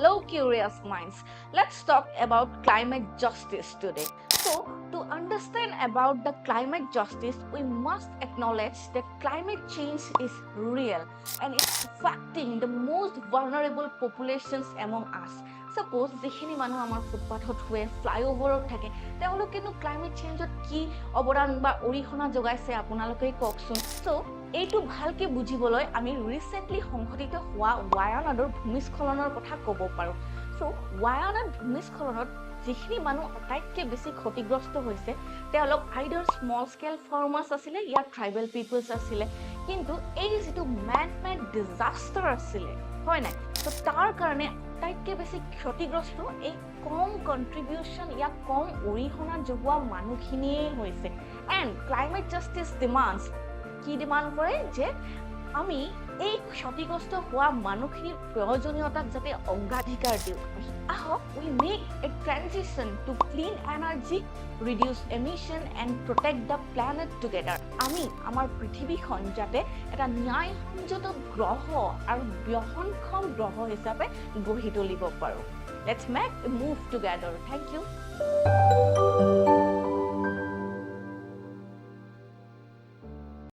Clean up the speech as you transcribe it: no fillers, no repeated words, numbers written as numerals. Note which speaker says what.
Speaker 1: Hello, curious minds. Let's talk about climate justice today. So, to understand about the climate justice, we must acknowledge that climate change is real and it's affecting the most vulnerable populations among us. Suppose যিখিনি মানুহ আমাৰ ফুটপাথত শুৱে ফ্লাইঅভাৰত থাকে তেওঁলোকেনো climate চেঞ্জত কি অৱদান বা অৰিহণা যোগাইছে আপোনালোকে কওকচোন সো এইটো ভালকে বুজিবলৈ আমি ৰিসেন্টলি সংঘটিত হোৱা ৱায়ানাডৰ ভূমিস্খলনৰ কথা ক'ব পাৰো সো ৱায়ানাড ভূমিস্খলনত যিখিনি মানুহ আটাইতকৈ বেছি ক্ষতিগ্ৰস্ত হৈছে তেওঁলোক আইদাৰ স্মল স্কেল ফাৰ্মাৰ্ছ আছিলে ইয়া ট্ৰাইবেল পিপলছ আছিলে কিন্তু এই যিটো ম্যান মেড ডিজাস্টাৰ আছিলে হয় নাই তো তাৰ কাৰণে আটাইতকৈ বেছি ক্ষতিগ্ৰস্ত এই কম কন্ট্ৰিবিউশন ইয়া কম অৰিহণা যোগোৱা মানুহখিনিয়ে হৈছে এণ্ড ক্লাইমেট জাষ্টিছ ডিমাণ্ডছ কি ডিমাণ্ড কৰে যে আমি এই ক্ষতিগ্ৰস্ত হোৱা মানুহখিনিৰ প্ৰয়োজনীয়তাক যাতে অগ্ৰাধিকাৰ দিওঁ আহক we make a transition to clean energy reduce emission and protect the planet together আমি আমাৰ পৃথিৱীখন যাতে এটা ন্যায়সংযত গ্ৰহ আৰু বহনক্ষম গ্ৰহ হিচাপে গঢ়ি তুলিব পাৰোঁ let's make a move together thank U